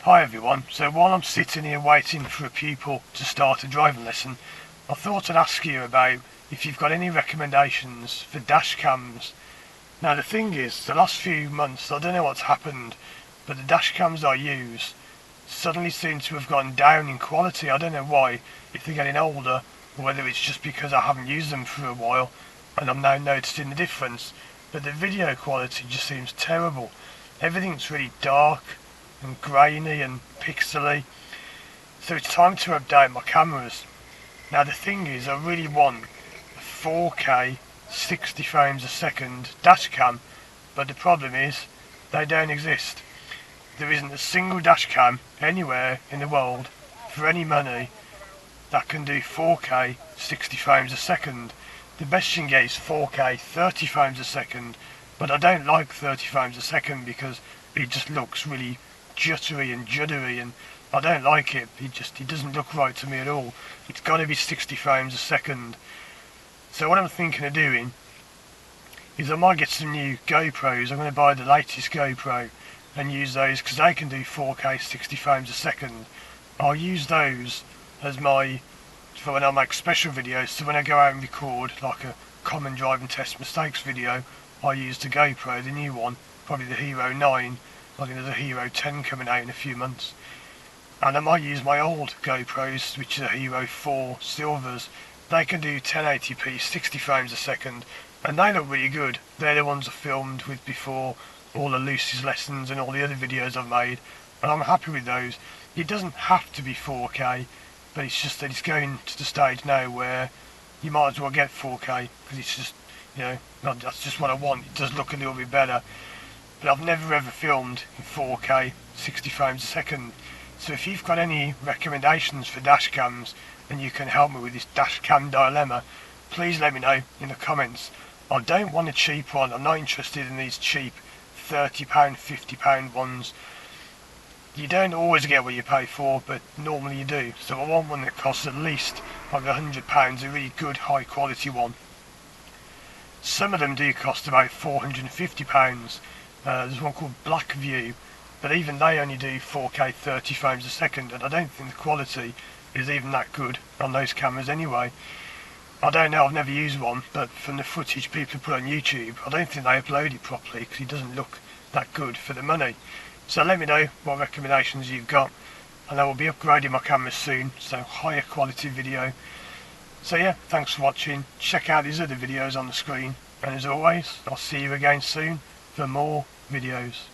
Hi everyone, so while I'm sitting here waiting for a pupil to start a driving lesson, I thought I'd ask you about if you've got any recommendations for dash cams. Now the thing is, the last few months, I don't know what's happened, but the dash cams I use suddenly seem to have gone down in quality. I don't know why, if they're getting older, or whether it's just because I haven't used them for a while and I'm now noticing the difference, but the video quality just seems terrible. Everything's really dark and grainy and pixely, so it's time to update my cameras. Now the thing is, I really want a 4K 60 frames a second dash cam, but the problem is they don't exist. There isn't a single dash cam anywhere in the world for any money that can do 4K 60 frames a second. The best you can get is 4K 30 frames a second, but I don't like 30 frames a second because it just looks really juttery and juddery, and I don't like it. It doesn't look right to me at all. It's got to be 60 frames a second. So what I'm thinking of doing is I might get some new GoPros. I'm going to buy the latest GoPro and use those because they can do 4K 60 frames a second. I'll use those as for when I make special videos. So when I go out and record like a common driving test mistakes video, I use the GoPro, the new one, probably the Hero 9. I think there's a Hero 10 coming out in a few months. And I might use my old GoPros, which are Hero 4 Silvers. They can do 1080p 60 frames a second, and they look really good. They're the ones I filmed with before all the Lucy's lessons and all the other videos I've made, and I'm happy with those. It doesn't have to be 4K, but it's just that it's going to the stage now where you might as well get 4K, because it's just, that's just what I want. It does look a little bit better. But I've never ever filmed in 4K 60 frames a second. So if you've got any recommendations for dash cams and you can help me with this dash cam dilemma, please let me know in the comments. I don't want a cheap one. I'm not interested in these cheap £30, £50 ones. You don't always get what you pay for, but normally you do. So I want one that costs at least like £100, a really good high quality one. Some of them do cost about £450. There's one called Blackview, but even they only do 4K 30 frames a second, and I don't think the quality is even that good on those cameras anyway. I don't know, I've never used one, but from the footage people put on YouTube, I don't think they upload it properly because it doesn't look that good for the money. So let me know what recommendations you've got, and I will be upgrading my cameras soon, so higher quality video. So yeah, thanks for watching. Check out these other videos on the screen, and as always, I'll see you again soon for more videos.